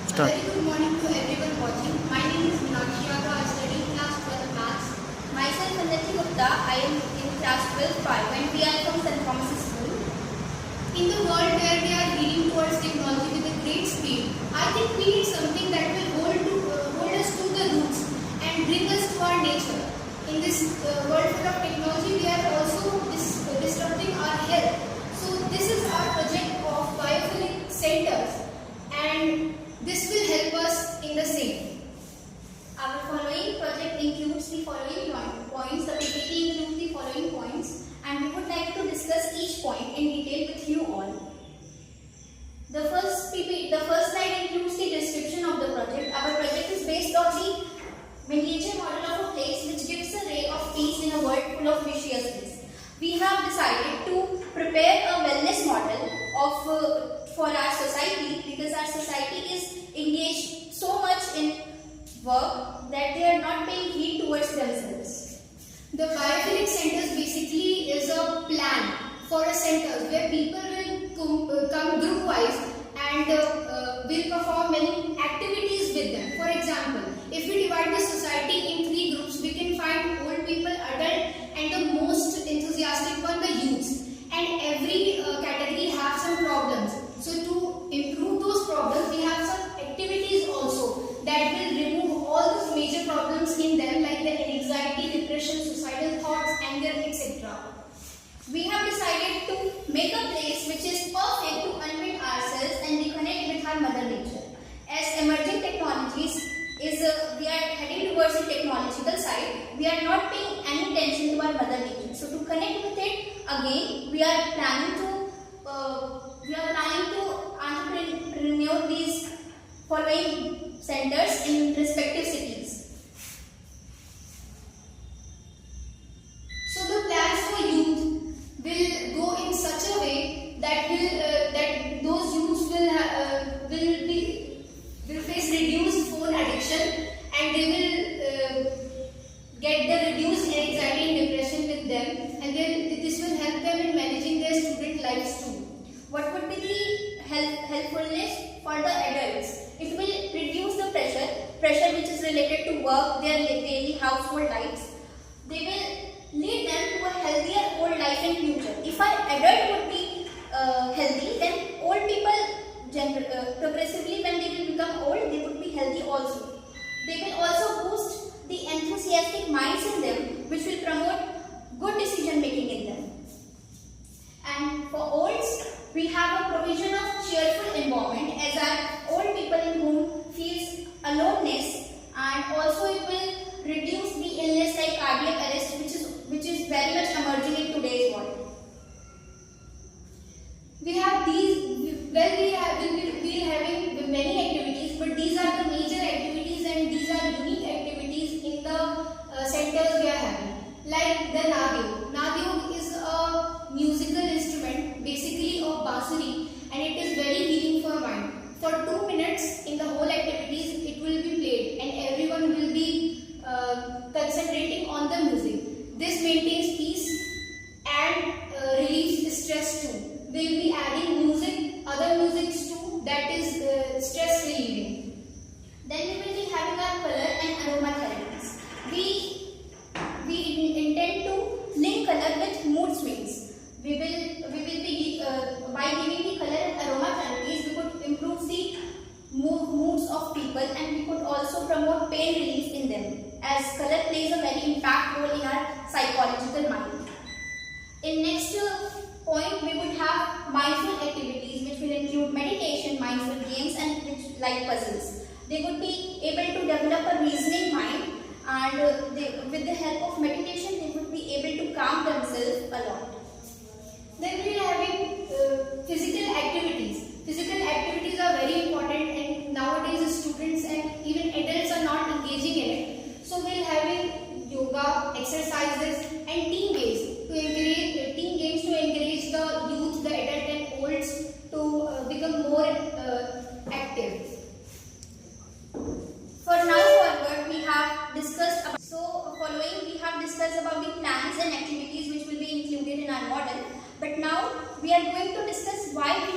A Start. very good morning to everyone watching. My name is Meenakshi Aga. I study in class 12 Maths. Myself Unnati Gupta, I am in class 12-5 and we are from St. Thomas School. In the world where we are heading towards technology with a great speed, I think we need something that will hold us to the roots and bring us to our nature. In this world full of technology, we are also disrupting our health. So this is our project of biophilic centers, and this will help us in the same. Our following project includes the following points. The PPT includes the following points and we would like to discuss each point in detail with you all. The first slide includes the description of the project. Our project is based on the miniature model of a place which gives a ray of peace in a world full of viciousness. We have decided to prepare a wellness model for our society because our society is engaged so much in work that they are not paying heed towards themselves. The biophilic centers basically is a plan for a center where people will come group wise and will perform many activities with them. For example, if we divide the society in 3 groups, we can find old people, adult, and the most enthusiastic one, the youths. And every category have some problems. So to improve those problems, we have some activities also that will remove all the major problems in them, like the anxiety, depression, suicidal thoughts, anger, etc. We have decided to make a place which is perfect to unwind ourselves and reconnect with our mother nature. As emerging technologies we are heading towards the technological side, we are not paying any attention to our mother nature. So to connect with it again, we are planning to entrepreneur these following centers in respective cities. So the plans for youth will go in such a way that those youths will face reduced phone addiction, and they will get the reduced anxiety and depression with them, and then this will help them in managing their student lives too. What would be the helpfulness for the adults? It will reduce the pressure which is related to work, their daily household lives. They will lead them to a healthier old life in future. If our adult would be healthy, then old people progressively when they will become old, they would be healthy also. They will also boost the enthusiastic minds in them, which will promote good decision making in them. And for olds, we have a provision of cheerful environment as our old people in whom feels aloneness, and also it will reduce the illness like cardiac arrest, which is very much emerging in today's world. We have we'll having many activities, but these are the major activities and these are unique activities in the centers we are having. Like the Nadyog. Nadyog is a musical instrument, basically of bansuri, and it is very healing for mind. For 2 minutes in the whole activities, it will be played and everyone will be concentrating on the music. This maintains peace and relieves stress too. We will be adding other musics too, that is stress relieving. Then we will be having our color and aroma therapies. We intend to link color with mood swings. We will be by giving the color and aroma therapies, we could improve the moods of people, and we could also promote pain relief in them, as color plays a very impact role in our psychological mind. In next point, we would have mindful activities which will include meditation, mindful games, and which like puzzles. They would be able to develop a reasoning mind, and with the help of meditation, they would be able to calm themselves a lot. Then we are having physical activities. Physical activities are very important, and nowadays students and even adults are not engaging in it. So we are having yoga, exercises, and team games to encourage the youth, the adult, and olds to become more active. For now forward, we have discussed about the plans and activities which will be included in our model. But now we are going to discuss why we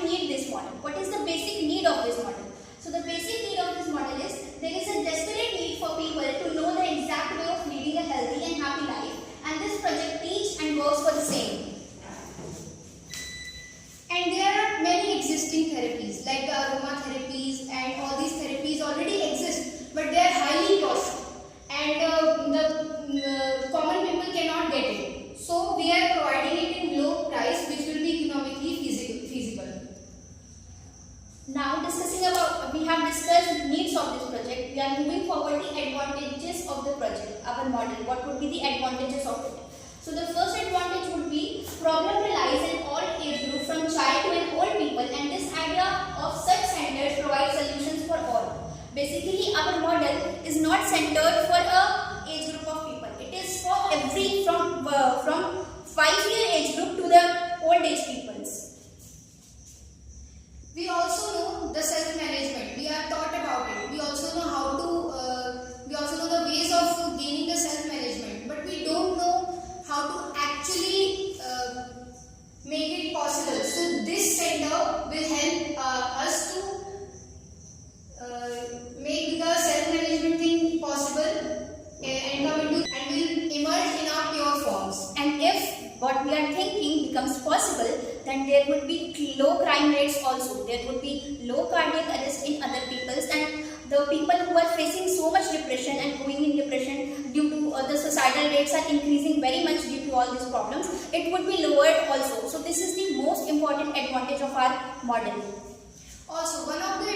have discussed needs of this project, we are moving forward the advantages of the project, our model. What would be the advantages of it? So the first advantage would be problem relies in all age group from child to an old people, and this idea of such centers provides solutions for all. Basically, our model is not centered for a age group of people. It is for every from 5-year age group to the old age peoples. We also know the self-management. We are taught about it. We also know how to. We also know the ways of gaining the self-management, but we don't know how to actually make it possible. So this center will help us to make the self-management thing possible and come into and will emerge in our pure forms. And if what we are thinking becomes possible, then there would be low crime rates also. There would be low cardiac arrest in other peoples, and the people who are facing so much depression and going in depression due to the suicidal rates are increasing very much due to all these problems. It would be lowered also. So this is the most important advantage of our model. Also, one of the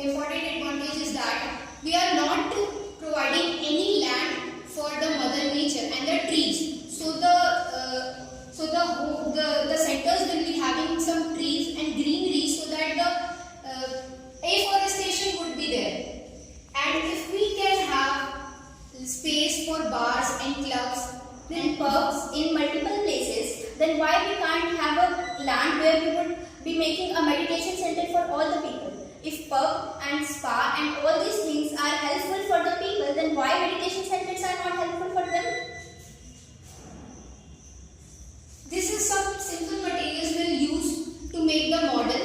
important advantage is that we are not providing any land for the mother nature and the trees. So the centers will be having some trees and greenery so that the afforestation would be there. And if we can have space for bars and clubs, Then pubs in multiple places, then why we can't have a land where we would be making a meditation center for all the people? If pub and spa and all these things are helpful for the people, then why meditation centers are not helpful for them? this is some simple materials we'll use to make the model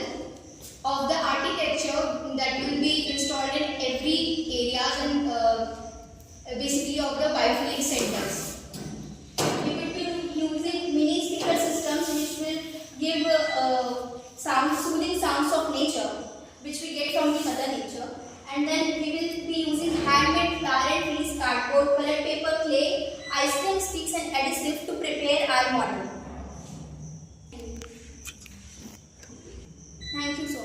of the architecture that will be installed in every areas and basically of the biophilic centers. We will be using mini speaker systems which will give soothing sounds of nature, which we get from the mother nature. And then we will be using handmade flower and trees, cardboard, colored paper, clay, ice cream sticks and adhesive to prepare our model. Thank you so much.